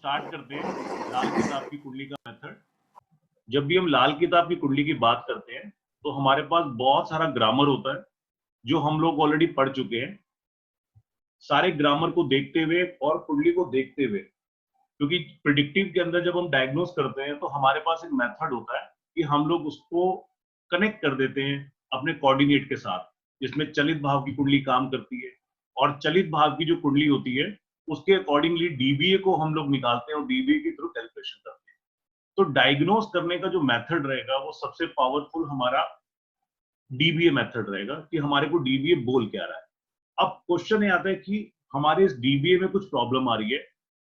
Start करते हैं लाल किताब की कुंडली का मेथड। जब भी हम लाल किताब की कुंडली की बात करते हैं तो हमारे पास बहुत सारा ग्रामर होता है जो हम लोग ऑलरेडी पढ़ चुके हैं। सारे ग्रामर को देखते हुए और कुंडली को देखते हुए, क्योंकि प्रिडिक्टिव के अंदर जब हम डायग्नोस करते हैं तो हमारे पास एक मेथड होता है कि हम लोग उसको कनेक्ट कर देते हैं अपने कोऑर्डिनेट के साथ, जिसमें चलित भाव की कुंडली काम करती है और चलित भाव की जो कुंडली होती है उसके अकॉर्डिंगली डीबीए को हम लोग निकालते हैं और डीबीए के थ्रू कैलकुलेशन करते हैं। तो डायग्नोस करने का जो मेथड रहेगा वो सबसे पावरफुल हमारा डीबीए मेथड रहेगा कि हमारे को डीबीए बोल क्या रहा है। अब क्वेश्चन ये आता है कि हमारे इस डीबीए में कुछ प्रॉब्लम आ रही है,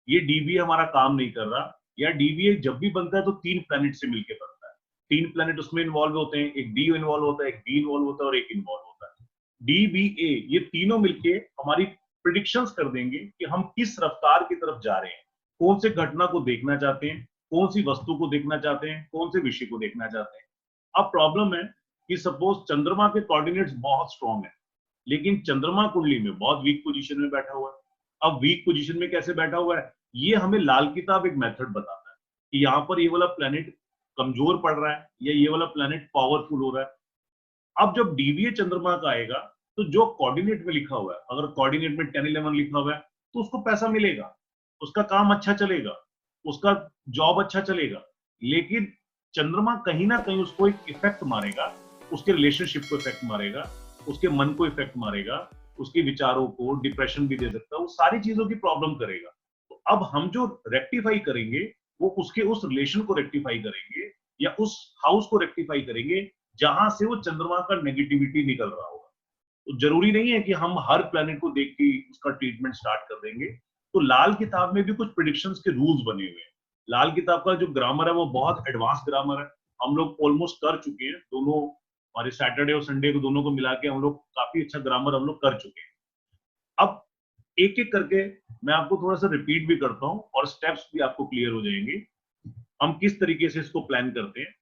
ये डीबीए हमारा काम नहीं कर रहा, या डीबीए जब भी बनता है तो 3 प्लैनेट से मिलकर बनता है। 3 प्लैनेट उसमें इन्वॉल्व होते हैं, एक डी इन्वॉल्व होता है, एक बी इन्वॉल्व होता है और एक इन्वॉल्व होता है। डीबीए ये तीनों मिलके हमारी प्रिडिक्शंस कर देंगे कि हम किस रफ्तार की तरफ जा रहे हैं, कौन से घटना को देखना चाहते हैं, कौन सी वस्तु को देखना चाहते हैं, कौन से विषय को देखना चाहते हैं। अब प्रॉब्लम है कि सपोज चंद्रमा के कोऑर्डिनेट्स बहुत स्ट्रॉन्ग है, लेकिन चंद्रमा कुंडली में बहुत वीक पोजीशन में बैठा हुआ है। अब वीक पोजीशन में कैसे बैठा हुआ है, ये हमें लाल किताब एक मेथड बताता है कि यहाँ पर ये वाला प्लैनेट कमजोर पड़ रहा है या ये वाला प्लैनेट पावरफुल हो रहा है। अब जब डीवीए चंद्रमा का आएगा तो जो कोऑर्डिनेट में लिखा हुआ है, अगर कोऑर्डिनेट में 10-11 लिखा हुआ है तो उसको पैसा मिलेगा, उसका काम अच्छा चलेगा, उसका जॉब अच्छा चलेगा। लेकिन चंद्रमा कहीं ना कहीं उसको एक इफेक्ट मारेगा, उसके रिलेशनशिप को इफेक्ट मारेगा, उसके मन को इफेक्ट मारेगा, उसके विचारों को डिप्रेशन भी दे सकता है, वो सारी चीजों की प्रॉब्लम करेगा। तो अब हम जो रेक्टिफाई करेंगे वो उसके उस रिलेशन को रेक्टिफाई करेंगे या उस हाउस को रेक्टिफाई करेंगे जहां से वो चंद्रमा का नेगेटिविटी निकल रहा होगा। तो जरूरी नहीं है कि हम हर प्लैनेट को देख के उसका ट्रीटमेंट स्टार्ट कर देंगे। तो लाल किताब में भी कुछ प्रिडिक्शंस के रूल्स बने हुए हैं। लाल किताब का जो ग्रामर है वो बहुत एडवांस ग्रामर है, हम लोग ऑलमोस्ट कर चुके हैं दोनों, हमारे सैटरडे और संडे को दोनों को मिला के हम लोग काफी अच्छा ग्रामर हम लोग कर चुके हैं। अब एक एक करके मैं आपको थोड़ा सा रिपीट भी करता हूँ और स्टेप्स भी आपको क्लियर हो जाएंगे हम किस तरीके से इसको प्लान करते हैं।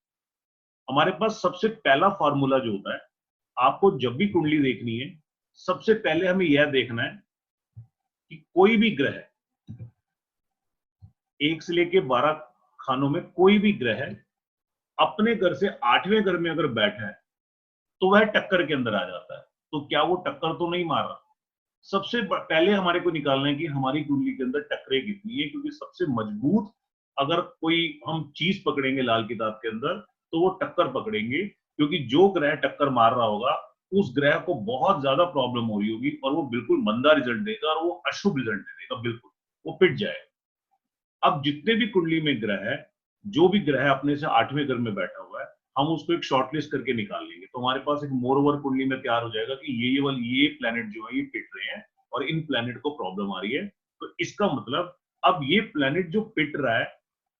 हमारे पास सबसे पहला फार्मूला जो होता है, आपको जब भी कुंडली देखनी है सबसे पहले हमें यह देखना है कि कोई भी ग्रह 1 से लेके 12 खानों में कोई भी ग्रह अपने घर से 8वें घर में अगर बैठा है तो वह टक्कर के अंदर आ जाता है। तो क्या वो टक्कर तो नहीं मार रहा? सबसे पहले हमारे को निकालना है कि हमारी कुंडली के अंदर टक्करें कितनी है, क्योंकि सबसे मजबूत अगर कोई हम चीज पकड़ेंगे लाल किताब के अंदर तो वो टक्कर पकड़ेंगे, क्योंकि जो ग्रह टक्कर मार रहा होगा उस ग्रह को बहुत ज्यादा प्रॉब्लम हो रही होगी और वो बिल्कुल मंदा रिजल्ट देगा और वो अशुभ रिजल्ट देगा, बिल्कुल वो पिट जाएगा। अब जितने भी कुंडली में ग्रह है, जो भी ग्रह अपने से 8वें घर में बैठा हुआ है, हम उसको एक शॉर्टलिस्ट करके निकाल लेंगे। तो हमारे पास एक मोर ओवर कुंडली में तैयार हो जाएगा कि ये प्लैनेट जो है ये पिट रहे हैं और इन प्लैनेट को प्रॉब्लम आ रही है। तो इसका मतलब अब ये प्लैनेट जो पिट रहा है,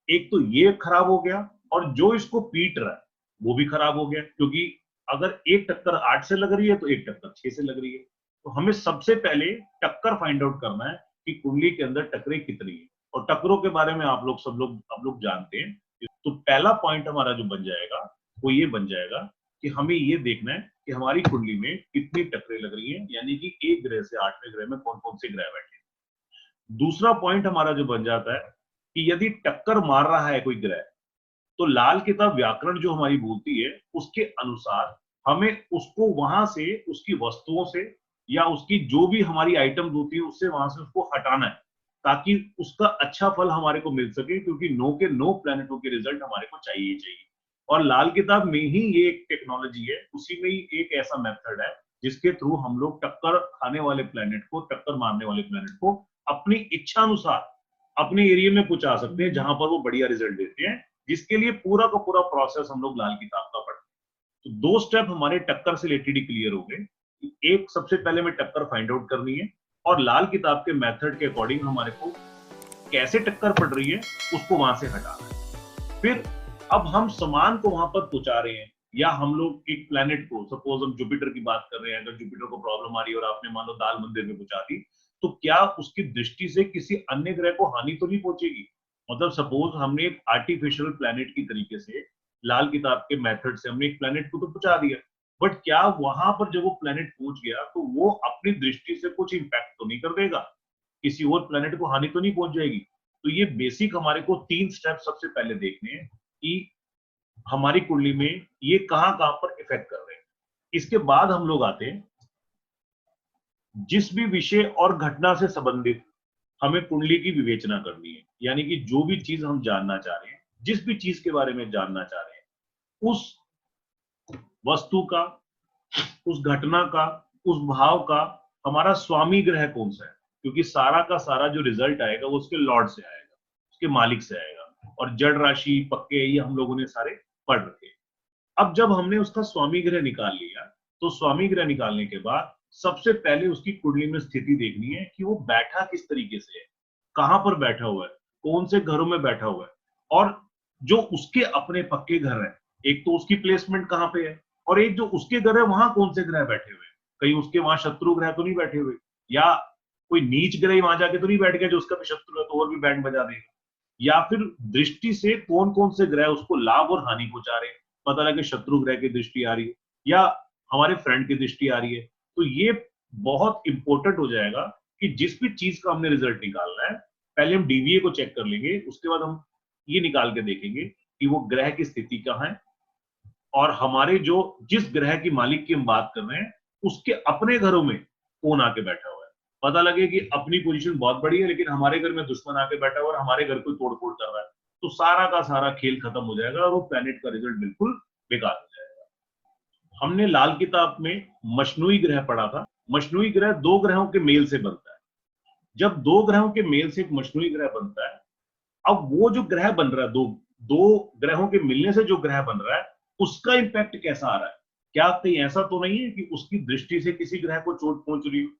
एक तो ये खराब हो गया और जो इसको पीट रहा है वो भी खराब हो गया, क्योंकि अगर एक टक्कर 8 से लग रही है तो एक टक्कर 6 से लग रही है। तो हमें सबसे पहले टक्कर फाइंड आउट करना है कि कुंडली के अंदर टक्करें कितनी है, और टक्करों के बारे में आप लोग जानते हैं। तो पहला पॉइंट हमारा जो बन जाएगा वो ये बन जाएगा कि हमें ये देखना है कि हमारी कुंडली में कितनी टक्करें लग रही हैं, यानी कि एक ग्रह से 8वें ग्रह में कौन कौन से ग्रह बैठे हैं। दूसरा पॉइंट हमारा जो बन जाता है कि यदि टक्कर मार रहा है कोई ग्रह, तो लाल किताब व्याकरण जो हमारी बोलती है उसके अनुसार हमें उसको वहां से, उसकी वस्तुओं से या उसकी जो भी हमारी आइटम होती है उससे वहां से उसको हटाना है, ताकि उसका अच्छा फल हमारे को मिल सके, क्योंकि नो के नो प्लैनेटों के रिजल्ट हमारे को चाहिए ही चाहिए। और लाल किताब में ही ये एक टेक्नोलॉजी है, उसी में ही एक ऐसा मेथड है जिसके थ्रू हम लोग टक्कर खाने वाले प्लैनेट को, टक्कर मारने वाले प्लैनेट को अपनी इच्छा अनुसार अपने एरिया में पहुंचा सकते हैं जहां पर वो बढ़िया रिजल्ट देते हैं, जिसके लिए पूरा का पूरा प्रोसेस हम लोग लाल किताब का पढ़ते हैं। तो 2 स्टेप हमारे टक्कर से रिलेटेड ही क्लियर हो गए। एक, सबसे पहले में टक्कर फाइंड आउट करनी है और लाल किताब के मेथड के अकॉर्डिंग हमारे को कैसे टक्कर पड़ रही है उसको वहां से हटाना है। फिर अब हम सामान को वहां पर पहुंचा रहे हैं, या हम लोग एक प्लैनेट को, सपोज हम जुपिटर की बात कर रहे हैं, अगर जुपिटर को प्रॉब्लम आ रही है और आपने मान लो दाल मंदिर में पहुंचा दी, तो क्या उसकी दृष्टि से किसी अन्य ग्रह को हानि तो नहीं पहुंचेगी? मतलब सपोज हमने एक आर्टिफिशियल प्लैनेट की तरीके से लाल किताब के मेथड से हमने एक प्लैनेट को तो पहुंचा दिया, बट क्या वहां पर जब वो प्लैनेट पहुंच गया तो वो अपनी दृष्टि से कुछ इंपैक्ट तो नहीं कर देगा? किसी और प्लैनेट को हानि तो नहीं पहुंच जाएगी? तो ये बेसिक हमारे को 3 स्टेप सबसे पहले देखने हैं कि हमारी कुंडली में ये कहां कहां पर इफेक्ट कर रहे हैं। इसके बाद हम लोग आते हैं जिस भी विषय और घटना से संबंधित हमें कुंडली की विवेचना करनी है, यानी कि जो भी चीज हम जानना चाह रहे हैं, जिस भी चीज के बारे में जानना चाह रहे हैं, उस वस्तु का, उस घटना का, उस भाव का हमारा स्वामी ग्रह कौन सा है, क्योंकि सारा का सारा जो रिजल्ट आएगा वो उसके लॉर्ड से आएगा, उसके मालिक से आएगा। और जड़ राशि पक्के ये हम लोगों ने सारे पढ़ रखे। अब जब हमने उसका स्वामी ग्रह निकाल लिया, तो स्वामी ग्रह निकालने के बाद सबसे पहले उसकी कुंडली में स्थिति देखनी है कि वो बैठा किस तरीके से है, कहां पर बैठा हुआ है, कौन से घरों में बैठा हुआ है, और जो उसके अपने पक्के घर हैं, एक तो उसकी प्लेसमेंट कहां पे है, और एक जो उसके घर है वहां कौन से ग्रह बैठे हुए हैं। कहीं उसके वहां शत्रु ग्रह तो नहीं बैठे हुए, या कोई नीच ग्रह वहां जाके तो नहीं बैठ गया जो उसका भी शत्रु है तो और भी बैंड बजा देगा, या फिर दृष्टि से कौन कौन से ग्रह उसको लाभ और हानि पहुंचा रहे हैं। पता लगे शत्रु ग्रह की दृष्टि आ रही है या हमारे फ्रेंड की दृष्टि आ रही है, तो ये बहुत इंपॉर्टेंट हो जाएगा कि जिस भी चीज का हमने रिजल्ट निकालना है, पहले हम डीवीए को चेक कर लेंगे, उसके बाद हम ये निकाल के देखेंगे कि वो ग्रह की स्थिति कहाँ है, और हमारे जो जिस ग्रह की मालिक की हम बात कर रहे हैं उसके अपने घरों में कौन आके बैठा हुआ है। पता लगे कि अपनी पोजीशन बहुत बड़ी है लेकिन हमारे घर में दुश्मन आके बैठा हुआ है और हमारे घर को तोड़फोड़ कर रहा है, तो सारा का सारा खेल खत्म हो जाएगा और वो प्लेनेट का रिजल्ट बिल्कुल बेकार हो जाएगा। हमने लाल किताब में मशनुई ग्रह पढ़ा था। मशनुई ग्रह 2 ग्रहों के मेल से बनता है। जब 2 ग्रहों के मेल से एक मशनुई ग्रह बनता है, अब वो जो ग्रह बन रहा है, दो ग्रहों के मिलने से जो ग्रह बन रहा है उसका इंपैक्ट कैसा आ रहा है। क्या कहीं ऐसा तो नहीं है कि उसकी दृष्टि से किसी ग्रह को चोट पहुंच रही हो।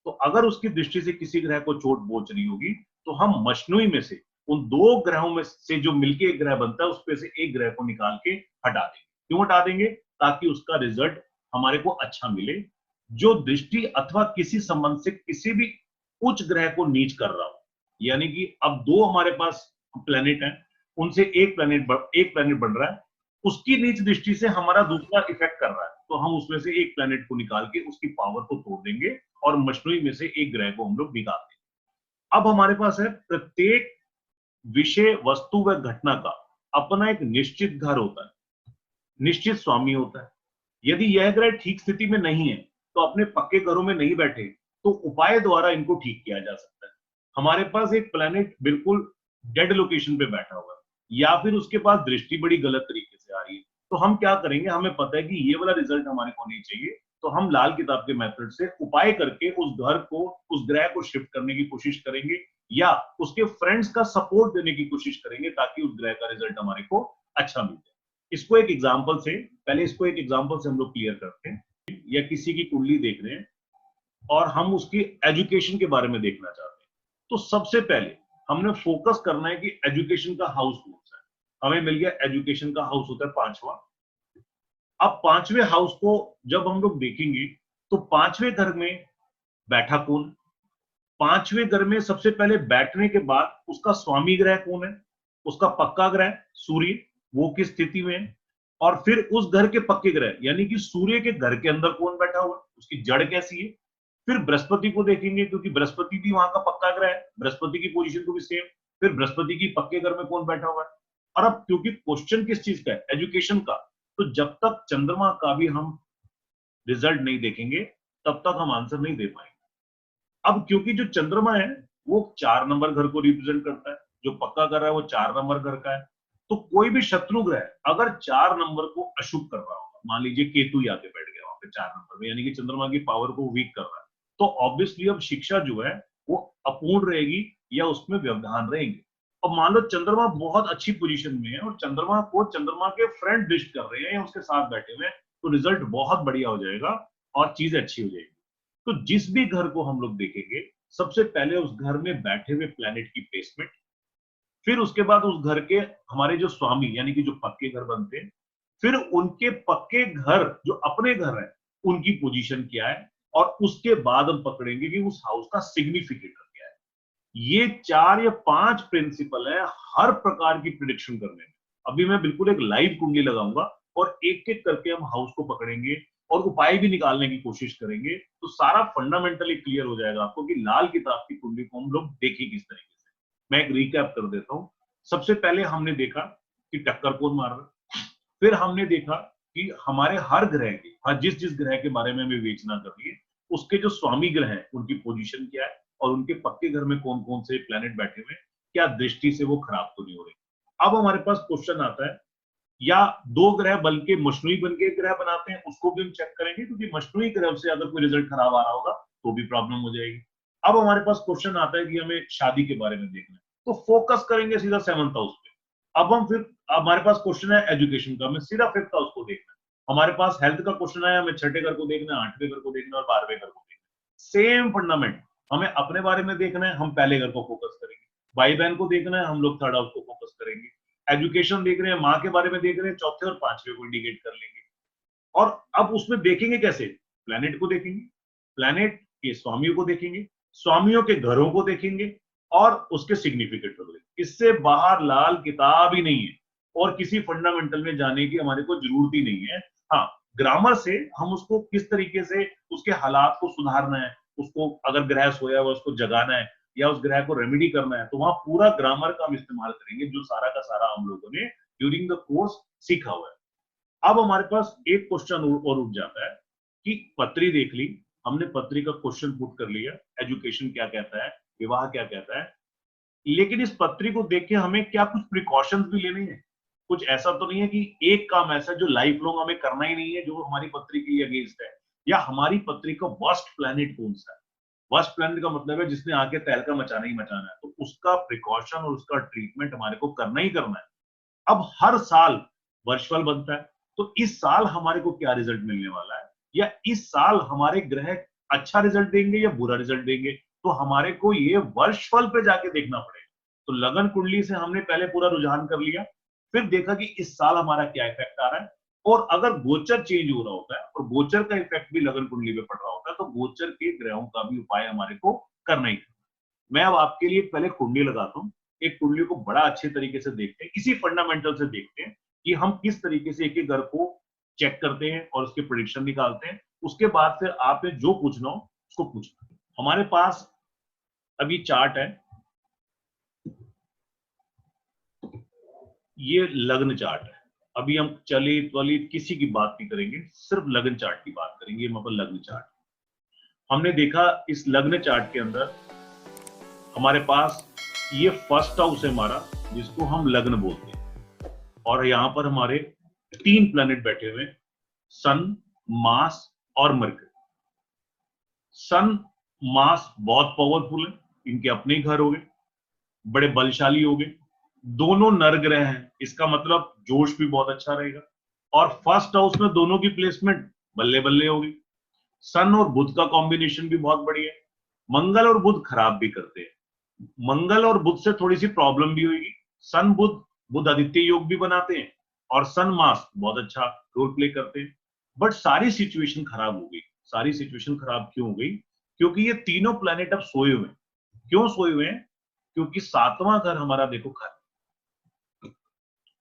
तो अगर उसकी दृष्टि से किसी ग्रह को चोट पहुंच रही होगी तो हम मशनुई में से उन 2 ग्रहों में से जो मिलके एक ग्रह बनता है उसमें से एक ग्रह को निकाल के हटा देंगे। क्यों हटा देंगे? ताकि उसका रिजल्ट हमारे को अच्छा मिले, जो दृष्टि अथवा किसी संबंध से किसी भी उच्च ग्रह को नीच कर रहा हो। यानी कि अब 2 हमारे पास प्लेनेट है, उनसे एक प्लेनेट बन रहा है, उसकी नीच दृष्टि से हमारा दूसरा इफेक्ट कर रहा है, तो हम उसमें से एक प्लेनेट को निकाल के उसकी पावर को तोड़ देंगे और मशनुई में से एक ग्रह को हम लोग निकाल देंगे। अब हमारे पास है प्रत्येक विषय वस्तु व घटना का अपना एक निश्चित घर होता है, निश्चित स्वामी होता है। यदि यह ग्रह ठीक स्थिति में नहीं है, तो अपने पक्के घरों में नहीं बैठे, तो उपाय द्वारा इनको ठीक किया जा सकता है। हमारे पास एक प्लेनेट बिल्कुल डेड लोकेशन पे बैठा हुआ है, या फिर उसके पास दृष्टि बड़ी गलत तरीके से आ रही है, तो हम क्या करेंगे, हमें पता है कि ये वाला रिजल्ट हमारे को नहीं चाहिए, तो हम लाल किताब के मेथड से उपाय करके उस घर को, उस ग्रह को शिफ्ट करने की कोशिश करेंगे, या उसके फ्रेंड्स का सपोर्ट देने की कोशिश करेंगे ताकि उस ग्रह का रिजल्ट हमारे को अच्छा मिल जाए। इसको एक एग्जांपल से हम लोग क्लियर करते हैं। या किसी की कुंडली देख रहे हैं और हम उसकी एजुकेशन के बारे में देखना चाहते हैं, तो सबसे पहले हमने फोकस करना है कि एजुकेशन का हाउस कौन सा है। हमें मिल गया एजुकेशन का हाउस होता है 5वां। अब 5वें हाउस को जब हम लोग देखेंगे तो 5वें घर में बैठा कौन, 5वें घर में सबसे पहले बैठने के बाद उसका स्वामी ग्रह कौन है, उसका पक्का ग्रह सूर्य, वो किस स्थिति में है, और फिर उस घर के पक्के ग्रह यानी कि सूर्य के घर के अंदर कौन बैठा हुआ है, उसकी जड़ कैसी है। फिर बृहस्पति को देखेंगे क्योंकि बृहस्पति भी वहां का पक्का ग्रह है, बृहस्पति की पोजीशन को भी सेम। फिर बृहस्पति की पक्के घर में कौन बैठा हुआ है। और अब क्योंकि क्वेश्चन किस चीज का है, एजुकेशन का, तो जब तक चंद्रमा का भी हम रिजल्ट नहीं देखेंगे तब तक हम आंसर नहीं दे पाएंगे। अब क्योंकि जो चंद्रमा है वो 4 नंबर घर को रिप्रेजेंट करता है, जो पक्का घर है वो 4 नंबर घर का है, तो कोई भी शत्रु ग्रह अगर 4 नंबर को अशुभ कर रहा होगा, मान लीजिए केतु ही आके बैठ गया वहां पे 4 नंबर में, यानी कि चंद्रमा की पावर को वीक कर रहा है, तो ऑब्वियसली अब शिक्षा जो है वो अपूर्ण रहेगी या उसमें व्यवधान रहेंगे। अब मान लो चंद्रमा बहुत अच्छी पोजीशन में है और चंद्रमा को चंद्रमा के फ्रेंड दृष्ट कर रहे हैं या उसके साथ बैठे हुए हैं, तो रिजल्ट बहुत बढ़िया हो जाएगा और चीज अच्छी हो जाएगी। तो जिस भी घर को हम लोग देखेंगे सबसे पहले उस घर में बैठे हुए प्लैनेट की प्लेसमेंट, फिर उसके बाद उस घर के हमारे जो स्वामी यानी कि जो पक्के घर बनते हैं, फिर उनके पक्के घर जो अपने घर है उनकी पोजीशन क्या है, और उसके बाद हम पकड़ेंगे कि उस हाउस का सिग्निफिकेटर क्या है। ये 4 या 5 प्रिंसिपल है हर प्रकार की प्रिडिक्शन करने में। अभी मैं बिल्कुल एक लाइव कुंडली लगाऊंगा और एक एक करके हम हाउस को पकड़ेंगे और उपाय भी निकालने की कोशिश करेंगे, तो सारा फंडामेंटली क्लियर हो जाएगा आपको कि लाल किताब की कुंडली को हम लोग देखें किस तरीके से। मैं एक रिकैप कर देता हूं। सबसे पहले हमने देखा कि टक्कर कौन मार रहा है, फिर हमने देखा कि हमारे हर ग्रह के, हर जिस जिस ग्रह के बारे में हमें विवेचना करनी है, उसके जो स्वामी ग्रह हैं उनकी पोजीशन क्या है, और उनके पक्के घर में कौन कौन से प्लैनेट बैठे हुए हैं, क्या दृष्टि से वो खराब तो नहीं हो रही। अब हमारे पास क्वेश्चन आता है, या दो ग्रह बल्कि मशनूई बन के ग्रह बनाते हैं, उसको भी हम चेक करेंगे, क्योंकि मशनूई ग्रह से अगर कोई रिजल्ट खराब आ रहा होगा तो भी प्रॉब्लम हो जाएगी। अब हमारे पास क्वेश्चन आता है कि हमें शादी के बारे में देखना है, तो फोकस करेंगे सीधा 7th हाउस पे। अब हम फिर, हमारे पास क्वेश्चन है एजुकेशन का, हमें सीधा 5th हाउस को देखना है। हमारे पास हेल्थ का क्वेश्चन है, हमें 6ठे घर को देखना है, 8वें घर को देखना है और 12वें घर को देखना है। सेम फंडामेंट, हमें अपने बारे में देखना है, हम पहले घर को फोकस करेंगे। भाई बहन को देखना है, हम लोग 3rd हाउस को फोकस करेंगे। एजुकेशन देख रहे हैं, माँ के बारे में देख रहे हैं, 4थे और 5वें को इंडिकेट कर लेंगे। और अब उसमें देखेंगे कैसे, प्लैनेट को देखेंगे, प्लैनेट के स्वामियों को देखेंगे, स्वामियों के घरों को देखेंगे और उसके सिग्निफिकेंट को देखेंगे। इससे बाहर लाल किताब ही नहीं है, और किसी फंडामेंटल में जाने की हमारे को जरूरत ही नहीं है। हाँ, ग्रामर से हम उसको किस तरीके से उसके हालात को सुधारना है, उसको अगर ग्रह सोया हुआ उसको जगाना है या उस ग्रह को रेमेडी करना है, तो वहां पूरा ग्रामर का हम इस्तेमाल करेंगे, जो सारा का सारा हम लोगों ने ड्यूरिंग द कोर्स सीखा हुआ है। अब हमारे पास एक क्वेश्चन और उठ जाता है कि पत्री देख ली हमने, पत्री का क्वेश्चन पुट कर लिया, एजुकेशन क्या कहता है, विवाह क्या कहता है, लेकिन इस पत्री को देख के हमें क्या कुछ प्रिकॉशंस भी लेने हैं। कुछ ऐसा तो नहीं है कि एक काम ऐसा जो लाइफ लॉन्ग हमें करना ही नहीं है, जो हमारी पत्री के अगेंस्ट है, या हमारी पत्री का वर्स्ट प्लैनेट कौन सा है। वर्स्ट प्लैनेट का मतलब है जिसने आके तहलका मचाना ही मचाना है, तो उसका प्रिकॉशन और उसका ट्रीटमेंट हमारे को करना ही करना है। अब हर साल वर्षफल बनता है, तो इस साल हमारे को क्या रिजल्ट मिलने वाला है, या इस साल हमारे ग्रह अच्छा रिजल्ट देंगे या बुरा रिजल्ट देंगे, तो हमारे को ये वर्षफल पे जाके देखना पड़ेगा। तो लगन कुंडली से हमने पहले पूरा रुझान कर लिया, फिर देखा कि इस साल हमारा क्या इफेक्ट आ रहा है, और अगर गोचर चेंज हो रहा होता है और गोचर का इफेक्ट भी लगन कुंडली पे पड़ रहा होता है, तो गोचर के ग्रहों का भी उपाय हमारे को करना ही। मैं अब आपके लिए पहले कुंडली लगाता हूँ, एक कुंडली को बड़ा अच्छे तरीके से देखते हैं, इसी फंडामेंटल से देखते हैं कि हम किस तरीके से एक एक घर को चेक करते हैं और उसके प्रेडिक्शन निकालते हैं। उसके बाद फिर आपने जो पूछना हो उसको पूछना। हमारे पास अभी चार्ट है, ये लग्न चार्ट है। अभी हम चलित वलित किसी की बात नहीं करेंगे, सिर्फ लग्न चार्ट की बात करेंगे। मतलब लग्न चार्ट हमने देखा, इस लग्न चार्ट के अंदर हमारे पास ये फर्स्ट हाउस है हमारा, जिसको हम लग्न बोलते हैं, और यहां पर हमारे 3 प्लैनेट बैठे हुए, सन, मार्स और मरकरी। सन मार्स बहुत पावरफुल है, इनके अपने ही घर हो गए, बड़े बलशाली हो गए, दोनों नर ग्रह हैं, इसका मतलब जोश भी बहुत अच्छा रहेगा। और फर्स्ट हाउस में दोनों की प्लेसमेंट बल्ले बल्ले होगी। सन और बुध का कॉम्बिनेशन भी बहुत बढ़िया है। मंगल और बुध खराब भी करते हैं, मंगल और बुध से थोड़ी सी प्रॉब्लम भी होगी। सन बुध, बुध आदित्य योग भी बनाते हैं, और सन मास बहुत अच्छा रोल प्ले करते हैं। बट सारी सिचुएशन खराब हो गई। सारी सिचुएशन खराब क्यों हो गई? क्योंकि ये तीनों प्लैनेट अब सोए हुए हैं। क्यों सोए हुए हैं? क्योंकि 7वां घर हमारा देखो खराब।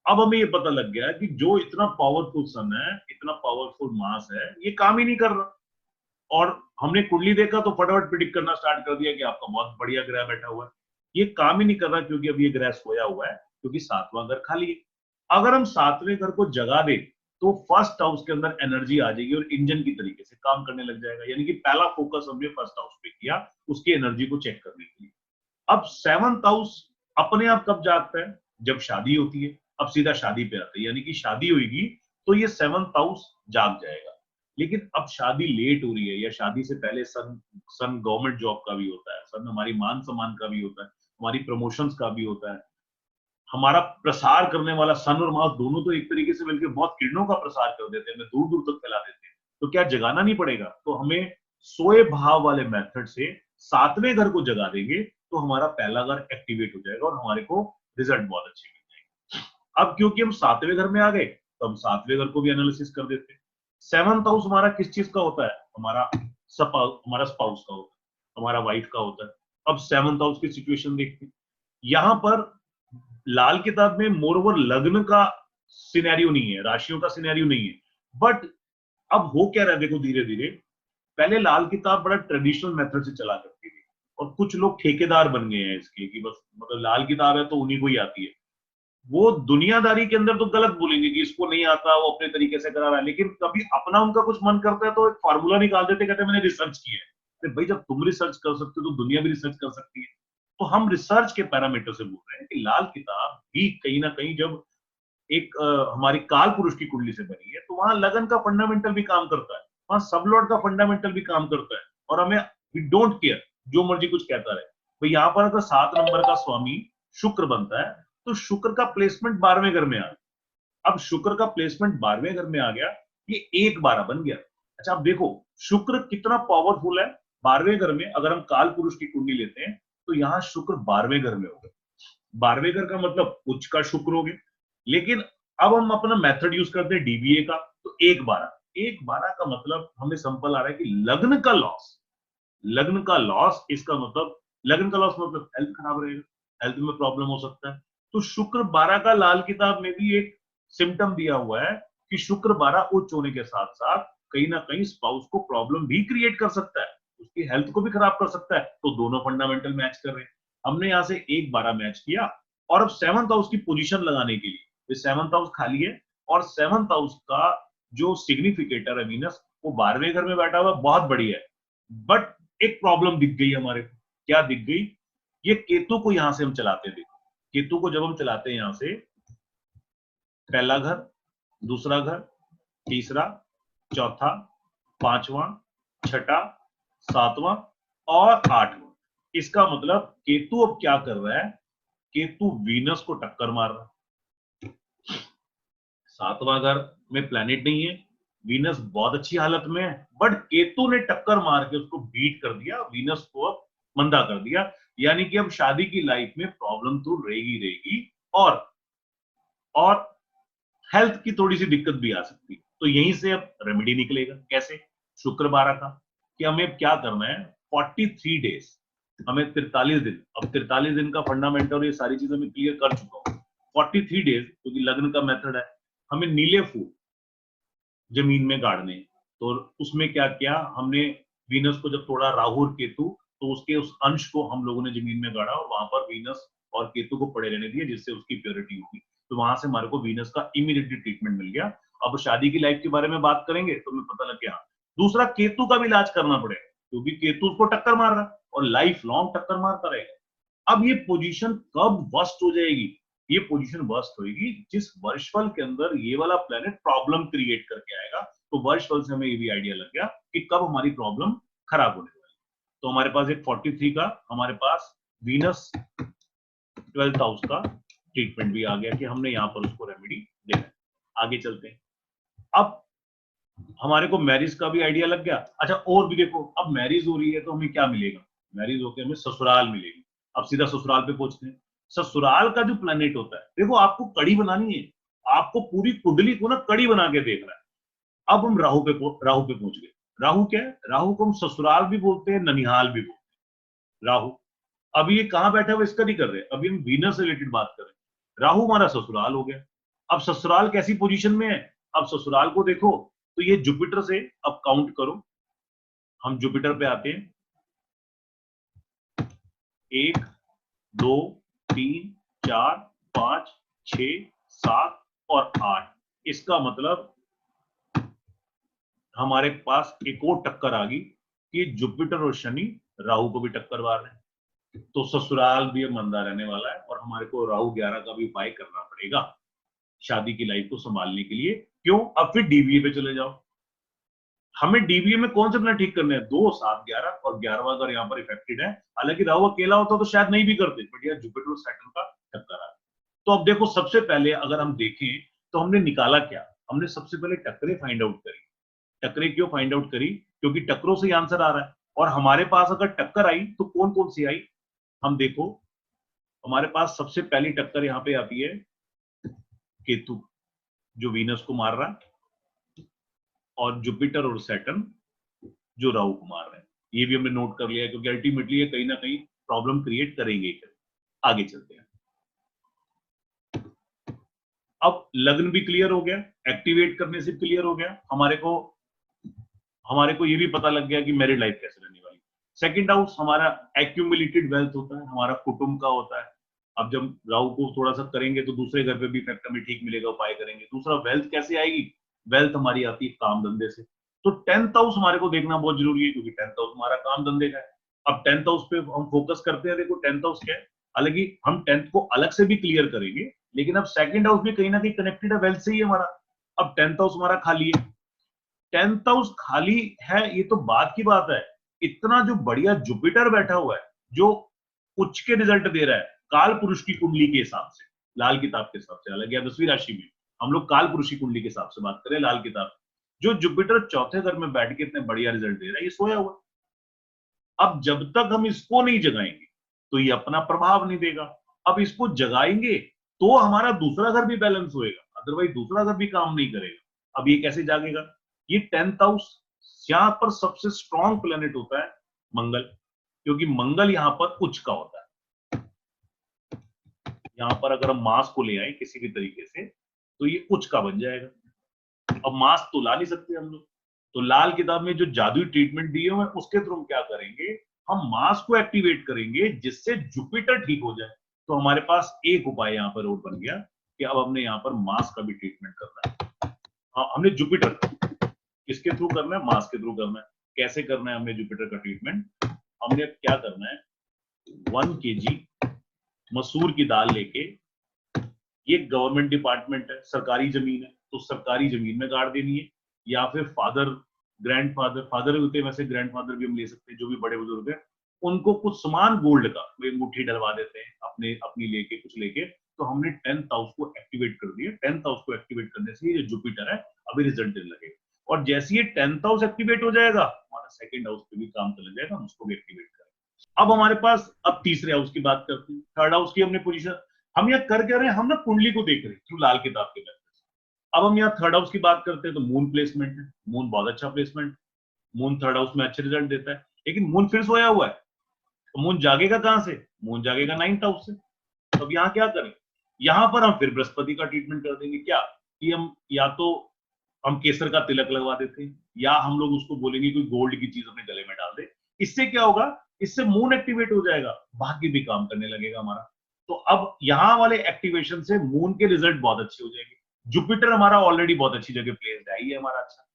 अब हमें ये पता लग गया कि जो इतना पावरफुल सन है, इतना पावरफुल मास है, ये काम ही नहीं कर रहा। और हमने कुंडली देखा तो फटाफट प्रिडिक्ट करना स्टार्ट कर दिया कि आपका बहुत बढ़िया ग्रह बैठा हुआ है। ये काम ही नहीं कर रहा, क्योंकि अब ये ग्रह सोया हुआ है, क्योंकि 7वां घर खाली है। अगर हम 7वें घर को जगा दे, तो फर्स्ट हाउस के अंदर एनर्जी आ जाएगी और इंजन की तरीके से काम करने लग जाएगा। यानी कि पहला फोकस हमने फर्स्ट हाउस पे किया, उसकी एनर्जी को चेक करने के लिए। अब 7th हाउस अपने आप कब जागता है? जब शादी होती है। अब सीधा शादी पे आते हैं, यानी कि शादी होगी तो ये 7th हाउस जाग जाएगा। लेकिन अब शादी लेट हो रही है, या शादी से पहले सन गवर्नमेंट जॉब का भी होता है, सन हमारी मान सम्मान का भी होता है, हमारी प्रमोशंस का भी होता है। हमारा प्रसार करने वाला सन और मास दोनों तो एक तरीके से मिलकर बहुत किरणों का प्रसार कर देते हैं, हमें दूर दूर तक फैला देते हैं। तो क्या जगाना नहीं पड़ेगा? तो हमें सोए भाव वाले मेथड से 7वें घर को जगा देंगे, तो हमारा पहला घर एक्टिवेट हो जाएगा और हमारे को रिजल्ट बहुत अच्छे मिल जाएंगे। अब क्योंकि हम 7वें घर में आ गए, तो हम 7वें घर को भी एनालिसिस कर देते हैं। 7th हाउस हमारा किस चीज का होता है? हमारा स्पाउस का होता है, हमारा वाइफ का होता है। अब 7th हाउस की सिचुएशन देखते हैं। यहां पर लाल किताब में मोर ओवर लग्न का सिनेरियो नहीं है, राशियों का सिनेरियो नहीं है। बट अब हो क्या रहा है देखो, धीरे धीरे, पहले लाल किताब बड़ा ट्रेडिशनल मेथड से चला करती थी, और कुछ लोग ठेकेदार बन गए हैं इसके कि बस मतलब लाल किताब है तो उन्हीं को ही आती है। वो दुनियादारी के अंदर तो गलत बोलेंगे कि इसको नहीं आता, वो अपने तरीके से करा रहा है, लेकिन कभी अपना उनका कुछ मन करता है तो एक फार्मूला निकाल देते, कहते हैं मैंने रिसर्च किया है। तो भाई जब तुम रिसर्च कर सकते हो तो दुनिया भी रिसर्च कर सकती है। तो हम रिसर्च के पैरामीटर से बोल रहे हैं कि लाल किताब भी कहीं ना कहीं जब एक हमारी काल पुरुष की कुंडली से बनी है तो वहां लगन का फंडामेंटल भी काम करता है, वहां सब लॉर्ड का फंडामेंटल भी काम करता है, और हमें वी डोंट केयर जो मर्जी कुछ कहता रहे। तो यहाँ पर अगर 7 नंबर का स्वामी शुक्र बनता है तो शुक्र का प्लेसमेंट 12वें घर में आ गया। अब शुक्र का प्लेसमेंट 12वें घर में आ गया, ये 1-12 बन गया। अच्छा अब देखो शुक्र कितना पावरफुल है। 12वें घर में अगर हम काल पुरुष की कुंडली लेते हैं तो यहाँ शुक्र 12वें घर में होगा। 12वें घर का मतलब उच्च का शुक्र हो गया। लेकिन अब हम अपना मेथड यूज करते हैं डीबीए का, तो 1-12 का मतलब हमें सिंपल आ रहा है कि लग्न का लॉस। लग्न का लॉस इसका मतलब, लग्न का लॉस मतलब हेल्थ खराब रहेगा, हेल्थ में प्रॉब्लम हो सकता है। तो शुक्र 12 का लाल किताब में भी एक सिम्टम दिया हुआ है कि शुक्र 12 उच्च होने के साथ साथ कहीं ना कहीं स्पाउस को प्रॉब्लम भी क्रिएट कर सकता है, उसकी हेल्थ को भी खराब कर सकता है। तो दोनों फंडामेंटल मैच कर रहे हैं। हमने यहाँ से 1-12 मैच किया, और अब 7th हाउस की पोजीशन लगाने के लिए 7th हाउस खाली है, और 7th हाउस का जो सिग्निफिकेटर है वीनस वो 12वें घर में बैठा हुआ बहुत बढ़िया है। बट एक प्रॉब्लम दिख गई हमारे को। क्या दिख गई? ये केतु को यहां से हम चलाते हैं। देखो केतु को जब हम चलाते हैं यहां से, पहला घर, दूसरा घर, तीसरा, चौथा, पांचवा, छठा, सातवां और 8वां। इसका मतलब केतु अब क्या कर रहा है, केतु वीनस को टक्कर मार रहा है। 7वां घर में प्लैनेट नहीं है, वीनस बहुत अच्छी हालत में है, बट केतु ने टक्कर मार के उसको बीट कर दिया, वीनस को अब मंदा कर दिया। यानी कि अब शादी की लाइफ में प्रॉब्लम तो रहेगी और हेल्थ की थोड़ी सी दिक्कत भी आ सकती है। तो यहीं से अब रेमेडी निकलेगा कैसे, शुक्र 12 का, कि हमें क्या करना है। 43 डेज, हमें 43 दिन, अब 43 दिन का फंडामेंटल ये सारी चीजें मैं क्लियर कर चुका हूँ। 43 डेज क्योंकि लग्न का मेथड है, हमें नीले फूल जमीन में गाड़ने। तो उसमें क्या किया हमने, वीनस को जब तोड़ा राहु और केतु, तो उसके उस अंश को हम लोगों ने जमीन में गाड़ा और वहां पर वीनस और केतु को पड़े रहने दिए, जिससे उसकी प्योरिटी होगी। तो वहां से हमारे को वीनस का इमीडिएटली ट्रीटमेंट मिल गया। अब शादी की लाइफ के बारे में बात करेंगे तो हमें पता लग गया। दूसरा, केतु का भी इलाज करना पड़ेगा क्योंकि केतु उसको टक्कर मार रहा है और लाइफ लॉन्ग टक्कर मारता रहेगा। अब ये पोजीशन कब वर्स्ट हो जाएगी? ये पोजीशन वर्स्ट होगी जिस वर्षफल के अंदर ये वाला प्लेनेट प्रॉब्लम क्रिएट करके आएगा। तो वर्षफल से हमें ये भी आइडिया लग गया कि कब हमारी प्रॉब्लम खराब होने वाली। तो हमारे पास एक 43 का, हमारे पास वीनस 12th हाउस का ट्रीटमेंट भी आ गया कि हमने यहाँ पर उसको रेमेडी देना है। आगे चलते हैं। अब हमारे को मैरिज का भी आइडिया लग गया। अच्छा और भी देखो, अब मैरिज हो रही है तो हमें क्या मिलेगा? मैरिज होकर हमें ससुराल मिलेगी। अब सीधा ससुराल पे पहुंचते हैं। ससुराल का जो प्लेनेट होता है, देखो आपको कड़ी बनानी है, आपको पूरी कुंडली को ना कड़ी बना के देखना है। अब हम राहु पे पहुंच गए। राहु क्या है? राहु को हम ससुराल भी बोलते हैं, ननिहाल भी बोलते हैं। राहु अभी ये कहां बैठा हुआ इसका नहीं कर रहे, अभी हम वीनस से रिलेटेड बात कर रहे हैं। राहु हमारा ससुराल हो गया। अब ससुराल कैसी पोजीशन में है? अब ससुराल को देखो तो ये जुपिटर से, अब काउंट करो, हम जुपिटर पे आते हैं। 1 2 3 4 5 6 7 और 8। इसका मतलब हमारे पास एक और टक्कर आ गई कि जुपिटर और शनि राहु को भी टक्कर मार रहे हैं। तो ससुराल भी मंदा रहने वाला है और हमारे को राहु 11 का भी उपाय करना पड़ेगा शादी की लाइफ को संभालने के लिए। क्यों? अब फिर डीबीए पे चले जाओ। हमें डीबीए में कौन से प्लान ठीक करने हैं? 2 7 11 और 11वां अगर यहाँ पर इफेक्टेड है। हालांकि राहु अकेला होता तो शायद नहीं भी करते, बट यार जुपिटर और सैटर्न का टक्कर आ। तो अब देखो सबसे पहले अगर हम देखें तो हमने निकाला क्या, हमने सबसे पहले टक्करें फाइंड आउट करी। टक्करें क्यों फाइंड आउट करी? क्योंकि टक्करों से आंसर आ रहा है। और हमारे पास अगर टक्कर आई तो कौन कौन सी आई, हम देखो। हमारे पास सबसे पहली टक्कर यहाँ पे आती है केतु जो वीनस को मार रहा है, और जुपिटर और सैटर्न जो राहु को मार रहे हैं। ये भी हमने नोट कर लिया क्योंकि अल्टीमेटली ये कहीं ना कहीं प्रॉब्लम क्रिएट करेंगे। आगे चलते हैं। अब लग्न भी क्लियर हो गया, एक्टिवेट करने से क्लियर हो गया। हमारे को ये भी पता लग गया कि मैरिड लाइफ कैसे रहने वाली। सेकंड हाउस हमारा एक्यूमुलेटेड वेल्थ होता है, हमारा कुटुंब का होता है। अब जब राहु को थोड़ा सा करेंगे तो दूसरे घर पे भी इफेक्ट हमें ठीक मिलेगा, उपाय करेंगे। दूसरा, वेल्थ कैसे आएगी? वेल्थ हमारी आती है काम धंधे से। तो 10th हाउस हमारे को देखना बहुत जरूरी है, क्योंकि 10th हाउस हमारा काम धंधे का है। अब 10th हाउस पे हम फोकस करते हैं। देखो 10th हाउस क्या है, हालांकि हम 10th को अलग से भी क्लियर करेंगे, लेकिन अब सेकंड हाउस भी कहीं ना कहीं कनेक्टेड है वेल्थ से ही हमारा। अब 10th हाउस हमारा खाली है, 10th हाउस खाली है, ये तो बात की बात है। इतना जो बढ़िया जुपिटर बैठा हुआ है, जो उच्च के रिजल्ट दे रहा है काल पुरुष की कुंडली के हिसाब से, लाल किताब के हिसाब से, अलग 10वीं राशि में हम लोग काल पुरुष की कुंडली के हिसाब से बात करें, लाल किताब, जो जुपिटर चौथे घर में बैठ के इतने बढ़िया रिजल्ट दे रहा है, ये सोया हुआ। अब जब तक हम इसको नहीं जगाएंगे तो ये अपना प्रभाव नहीं देगा। अब इसको जगाएंगे तो हमारा दूसरा घर भी बैलेंस होएगा, अदरवाइज दूसरा घर भी काम नहीं करेगा। अब ये कैसे जागेगा? ये 10th हाउस, यहां पर सबसे स्ट्रॉन्ग प्लेनेट होता है मंगल, क्योंकि मंगल यहां पर उच्च का होता है। यहां पर अगर हम मास को ले आए किसी भी तरीके से तो ये उच्च का बन जाएगा। अब मास तो ला नहीं सकते हम लोग, तो लाल किताब में जो जादुई ट्रीटमेंट दिए हुए हैं उसके थ्रू हम क्या करेंगे, हम मास को एक्टिवेट करेंगे जिससे जुपिटर ठीक हो जाए। तो हमारे पास एक उपाय यहाँ पर और बन गया कि अब हमने यहाँ पर मास का भी ट्रीटमेंट करना है। हाँ, हमने जुपिटर किसके थ्रू करना है? मास के थ्रू करना है। कैसे करना है हमने जुपिटर का ट्रीटमेंट? हमने क्या करना है, 1 kg मसूर की दाल लेके, ये गवर्नमेंट डिपार्टमेंट है, सरकारी जमीन है, तो सरकारी जमीन में गाड़ देनी है, या फिर फादर, ग्रैंडफादर, फादर होते हैं वैसे, ग्रैंडफादर भी हम ले सकते हैं, जो भी बड़े बुजुर्ग हैं, उनको कुछ सामान गोल्ड का वे मुट्ठी डलवा देते हैं अपने अपनी लेके, कुछ लेके। तो हमने 10th हाउस को एक्टिवेट कर दिया। 10th हाउस को एक्टिवेट करने से ये जो जुपिटर है अभी रिजल्ट देने लगेगा, और जैसे ये 10th हाउस एक्टिवेट हो जाएगा, हमारा सेकंड हाउस पे भी काम चल जाएगा, हम उसको भी एक्टिवेट करेंगे। अब हमारे पास, अब तीसरे हाउस की बात करते हैं, थर्ड हाउस की हमने पोजीशन, हम यहाँ कर क्या रहे हैं, हम ना कुंडली को देख रहे हैं थ्रू लाल किताब के मेथड से। अब हम यहाँ थर्ड हाउस की बात करते हैं तो मून प्लेसमेंट है, मून बहुत अच्छा प्लेसमेंट, मून थर्ड हाउस में अच्छे रिजल्ट देता है, लेकिन मून फिर सोया हुआ है, तो मून जागेगा कहां से? मून जागेगा 9th हाउस से। तो अब यहाँ क्या करें? यहाँ पर हम फिर बृहस्पति का ट्रीटमेंट कर देंगे। क्या कि हम या तो हम केसर का तिलक लगवा देते हैं, या हम लोग उसको बोलेंगे कोई गोल्ड की चीज अपने गले में डाल दे। इससे क्या होगा, इससे मून एक्टिवेट हो जाएगा, भाग्य भी काम करने लगेगा हमारा। तो अब यहाँ वाले एक्टिवेशन से मून के रिजल्ट बहुत अच्छे हो जाएंगे। जुपिटर हमारा ऑलरेडी बहुत अच्छी जगह प्लेस्ड है, ये हमारा अच्छा।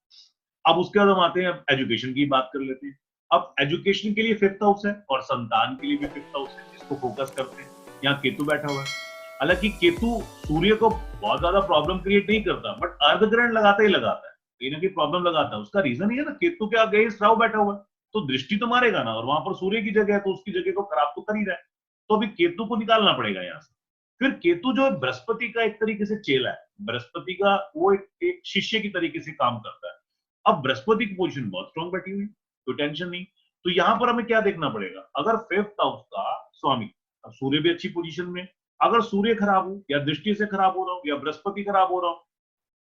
अब उसके बाद हम आते हैं, अब एजुकेशन की बात कर लेते हैं। अब एजुकेशन के लिए 5th हाउस है, और संतान के लिए भी 5th हाउस है, जिसको फोकस करते हैं। यहाँ केतु बैठा हुआ है, हालांकि केतु सूर्य को बहुत ज्यादा प्रॉब्लम क्रिएट नहीं करता, बट अर्धग्रहण लगाता ही लगाता है, कहीं ना कहीं प्रॉब्लम लगाता है। उसका रीजन ये है ना, केतु के अगेंस्ट राहु बैठा हुआ है, तो दृष्टि तो मारेगा ना, और वहां पर सूर्य की जगह है, तो उसकी जगह को खराब तो कर ही रहा है। तो अभी केतु को निकालना पड़ेगा यहाँ से। फिर केतु जो है बृहस्पति का एक तरीके से चेला है, बृहस्पति का वो एक शिष्य की तरीके से काम करता है। अब बृहस्पति की पोजीशन बहुत स्ट्रॉन्ग बैठी हुई, कोई टेंशन नहीं। तो यहां पर हमें क्या देखना पड़ेगा, अगर 5th हाउस का स्वामी, अब सूर्य भी अच्छी पोजीशन में, अगर सूर्य खराब हो, या दृष्टि से खराब हो रहा हो, या बृहस्पति खराब हो रहा हो,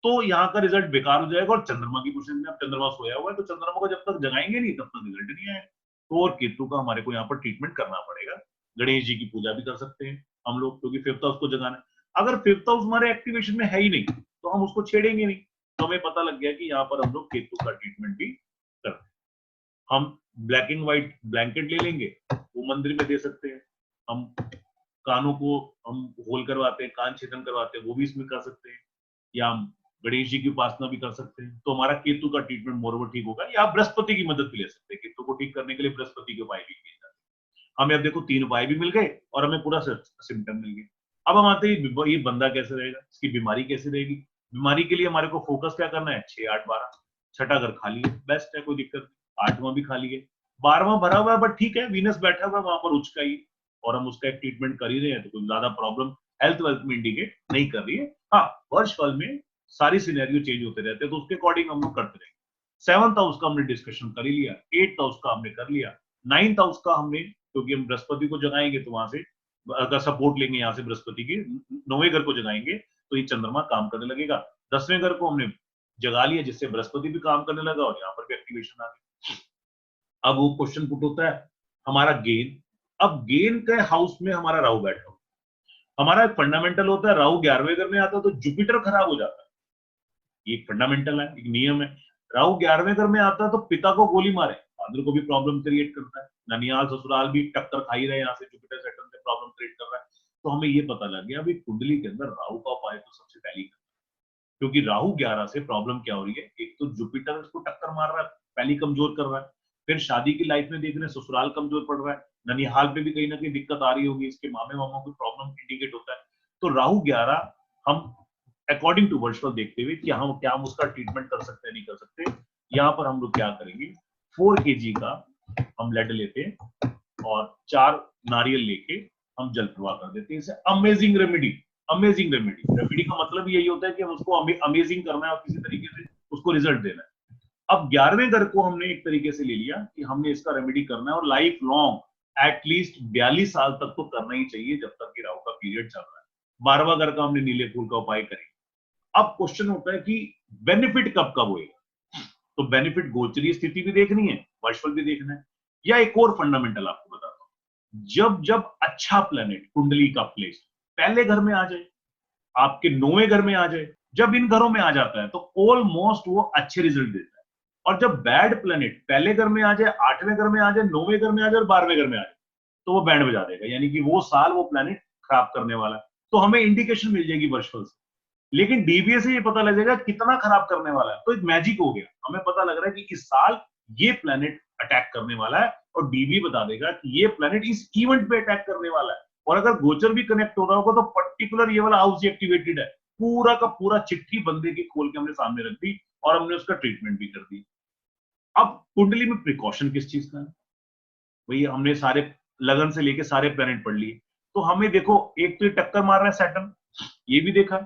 तो यहाँ का रिजल्ट बेकार हो जाएगा। और चंद्रमा की पोजीशन में, अब चंद्रमा सोया हुआ है, तो चंद्रमा को जब तक जगाएंगे नहीं तब तक रिजल्ट नहीं आएगा। तो और केतु का हमारे को यहाँ पर ट्रीटमेंट करना पड़ेगा। गणेश जी की पूजा भी कर सकते हैं हम लोग, क्योंकि 5th हाउस को जगाना है। अगर 5th हाउस हमारे एक्टिवेशन में है ही नहीं तो हम उसको छेड़ेंगे नहीं। तो हमें पता लग गया कि यहाँ पर हम लोग केतु का ट्रीटमेंट भी करते हैं। हम ब्लैक एंड व्हाइट ब्लैंकेट ले लेंगे, वो मंदिर में दे सकते हैं। हम कानों को हम होल करवाते हैं, कान छेदन करवाते हैं, वो भी इसमें कर सकते हैं। या हम गणेश जी की उपासना भी कर सकते हैं, तो हमारा केतु का ट्रीटमेंट मोरओवर ठीक होगा। या आप बृहस्पति की मदद भी ले सकते हैं, केतु को ठीक करने के लिए बृहस्पति के उपाय भी किए जाते हैं। हमें अब देखो 3 उपाय भी मिल गए और हमें पूरा सिम्टम मिल गया। अब हम आते हैं ये बंदा कैसे रहेगा, इसकी बीमारी कैसे रहेगी। बीमारी के लिए हमारे को फोकस क्या करना है, 6, 8, 12। छठा घर खाली है, बेस्ट है, कोई दिक्कत नहीं। 8वां भी खाली है, 12वां भरा हुआ है, बट ठीक है, वीनस बैठा हुआ है वहां पर उच्च का ही, और हम उसका एक ट्रीटमेंट कर ही रहे हैं, तो कोई ज्यादा प्रॉब्लम हेल्थ वेल्थ में इंडिकेट नहीं कर रही है। हाँ, वर्ष फल में सारी सिनेरियो चेंज होते रहते हैं, तो उसके अकॉर्डिंग हम लोग करते रहेंगे। 7th हाउस का हमने डिस्कशन कर ही लिया, 8th हाउस का हमने कर लिया, 9th हाउस का हमने, क्योंकि हम बृहस्पति को जगाएंगे तो वहां से अगर सपोर्ट लेंगे यहाँ से बृहस्पति की, 9वें घर को जगाएंगे तो ये चंद्रमा काम करने लगेगा। 10वें घर को हमने जगा लिया, जिससे बृहस्पति भी काम करने लगा और यहाँ पर भी एक्टिवेशन आ गई। अब वो क्वेश्चन पुट होता है हमारा गेन। अब गेन के हाउस में हमारा राहु बैठा हो, हमारा एक फंडामेंटल होता है, राहु 11वें घर में आता है तो जुपिटर खराब हो जाता है। ये एक फंडामेंटल है, एक नियम है। राहु 11वें घर में आता है तो पिता को गोली मारे, फादर को भी प्रॉब्लम क्रिएट करता है, ननिहाल ससुराल भी टक्कर खा ही रहे, यहाँ से जुपिटर सैटर्न से प्रॉब्लम क्रिएट कर रहा है। तो हमें ये पता लग गया अभी कुंडली के अंदर राहु का उपाय तो सबसे पहले करना, क्योंकि राहु 11 से प्रॉब्लम क्या हो रही है, एक तो जुपिटर उसको टक्कर मार रहा है, पहली कमजोर कर रहा है, फिर शादी की लाइफ में देख रहे हैं ससुराल कमजोर पड़ रहा है, ननिहाल पे भी कहीं ना कहीं दिक्कत आ रही होगी, इसके मामे मामा को प्रॉब्लम इंडिकेट होता है। तो राहु 11 हम अकॉर्डिंग टू वर्चुअल देखते हुए कि हम क्या हम उसका ट्रीटमेंट कर सकते हैं नहीं कर सकते, यहाँ पर हम लोग क्या करेंगे, 4 kg का हम लेड लेते हैं और 4 नारियल लेके हम जल प्रवाह कर देते हैं। इसे amazing remedy, amazing remedy, remedy का मतलब यही होता है कि हम उसको अमेजिंग करना है और किसी तरीके से उसको रिजल्ट देना है। अब 11वें घर को हमने एक तरीके से ले लिया कि हमने इसका रेमेडी करना है और लाइफ लॉन्ग एटलीस्ट 42 साल तक तो करना ही चाहिए जब तक कि राहु का पीरियड चल रहा है। 12वां घर का हमने नीले फूल का उपाय करें। अब क्वेश्चन होता है कि बेनिफिट कब कब होएगा, तो बेनिफिट गोचरीय स्थिति भी देखनी है, वर्चुअल भी देखना है, या एक और फंडामेंटल आपको बताता हूं, जब जब अच्छा प्लेनेट कुंडली का प्लेस पहले घर में आ जाए, आपके 9वें घर में आ जाए, जब इन घरों में आ जाता है तो ऑलमोस्ट वो अच्छे रिजल्ट देता है। और जब बैड प्लेनेट पहले घर में आ जाए, 8वें घर में आ जाए, 9वें घर में आ जाए और 12वें घर में आ जाए, तो वो बैंड बजा देगा, यानी कि वो साल वो प्लेनेट खराब करने वाला है। तो हमें इंडिकेशन मिल जाएगी वर्चुअल से, लेकिन डीबीए से ये पता लगेगा कितना खराब करने वाला है। तो एक मैजिक हो गया, हमें पता लग रहा है कि इस साल ये प्लेनेट अटैक करने वाला है और डीबी बता देगा कि ये प्लेनेट इस इवेंट पे अटैक करने वाला है। और अगर गोचर भी कनेक्ट हो रहा होगा तो पर्टिकुलर ये वाला हाउस एक्टिवेटेड है, पूरा का पूरा चिट्ठी बंदे की खोल के हमने सामने रख दी और हमने उसका ट्रीटमेंट भी कर दी। अब कुंडली में प्रिकॉशन किस चीज का है, वही हमने सारे लगन से लेके सारे प्लेनेट पढ़ लिए। तो हमें देखो, एक तो ये टक्कर मार रहा है सैटर्न, ये भी देखा,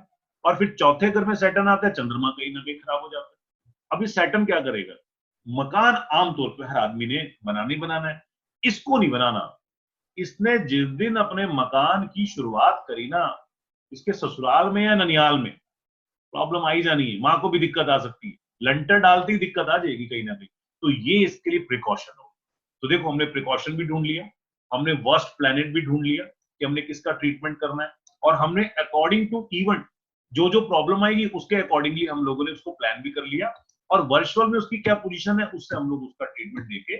और फिर चौथे घर में सैटर्न आता है, चंद्रमा कहीं ना कहीं खराब हो जाता है। अब इस सैटर्न क्या करेगा, मकान आमतौर पर हर आदमी ने बनाना है, इसको नहीं बनाना। इसने जिस दिन अपने मकान की शुरुआत करी ना, इसके ससुराल में या ननियाल में प्रॉब्लम आई जानी है, मां को भी दिक्कत आ सकती है, लंटर डालती ही दिक्कत आ जाएगी कहीं ना कहीं। तो ये इसके लिए प्रिकॉशन हो। तो देखो, हमने प्रिकॉशन भी ढूंढ लिया, हमने वर्स्ट प्लेनेट भी ढूंढ लिया कि हमने किसका ट्रीटमेंट करना है, और हमने अकॉर्डिंग टू इवेंट जो जो प्रॉब्लम आएगी उसके अकॉर्डिंगली हम लोगों ने उसको प्लान भी कर लिया, और वर्चुअल में उसकी क्या पोजीशन है उससे हम लोग उसका ट्रीटमेंट देके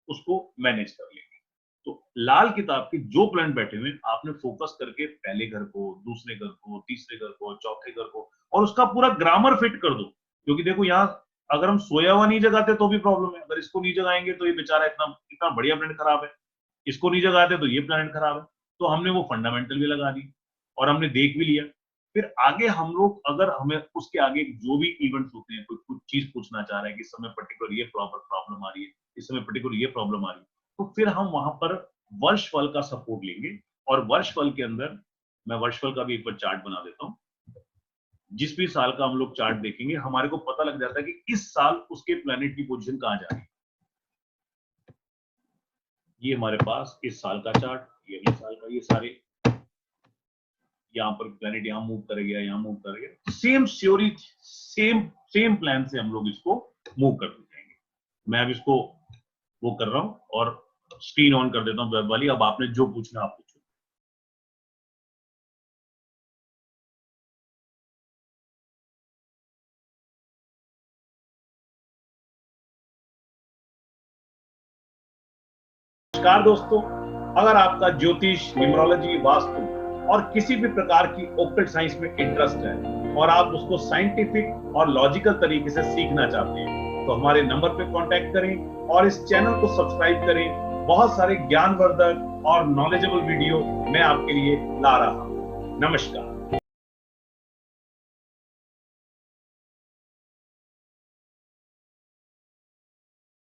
उसको मैनेज कर लेंगे। तो लाल किताब के जो प्लान बैठे हुए आपने फोकस करके पहले घर को, दूसरे घर को, तीसरे घर को, चौथे घर को, और उसका पूरा ग्रामर फिट कर दो। क्योंकि देखो, यहाँ अगर हम सोया हुआ नहीं जगाते तो भी प्रॉब्लम है, अगर इसको नहीं जगाएंगे तो ये बेचारा इतना इतना बढ़िया प्लान खराब है, इसको नहीं जगाते तो ये प्लान खराब है। तो हमने वो फंडामेंटल भी लगा दी और हमने देख भी लिया। फिर आगे हम लोग, अगर हमें उसके आगे जो भी इवेंट्स होते हैं, कोई कुछ चीज पूछना चाह रहा है कि इस समय पर्टिकुलर ये प्रॉब्लम आ रही है, इस समय पर्टिकुलर ये प्रॉब्लम आ रही है, तो फिर हम वहां पर वर्षफल का सपोर्ट लेंगे। और वर्षफल के अंदर मैं वर्षफल का भी एक बार चार्ट बना देता हूँ। जिस भी साल का हम लोग चार्ट देखेंगे, हमारे को पता लग जाता है कि इस साल उसके प्लेनेट की पोजीशन कहां जा रही है। ये हमारे पास इस साल का चार्ट, ये अगले साल का, ये सारे यहाँ पर प्लेनेट यहाँ मूव करेगा, यहाँ मूव करेगा, सेम थ्योरी, सेम प्लान से हम लोग इसको मूव करते जाएंगे। मैं अब इसको वो कर रहा हूँ और स्क्रीन ऑन कर देता हूँ वेब वाली। अब आपने जो पूछना आप पूछो। नमस्कार दोस्तों, अगर आपका ज्योतिष, न्यूमरोलॉजी, वास्तु और किसी भी प्रकार की ऑक्कल्ट साइंस में इंटरेस्ट है और आप उसको साइंटिफिक और लॉजिकल तरीके से सीखना चाहते हैं, तो हमारे नंबर पे कांटेक्ट करें और इस चैनल को सब्सक्राइब करें। बहुत सारे ज्ञानवर्धक और नॉलेजेबल वीडियो मैं आपके लिए ला रहा हूं। नमस्कार।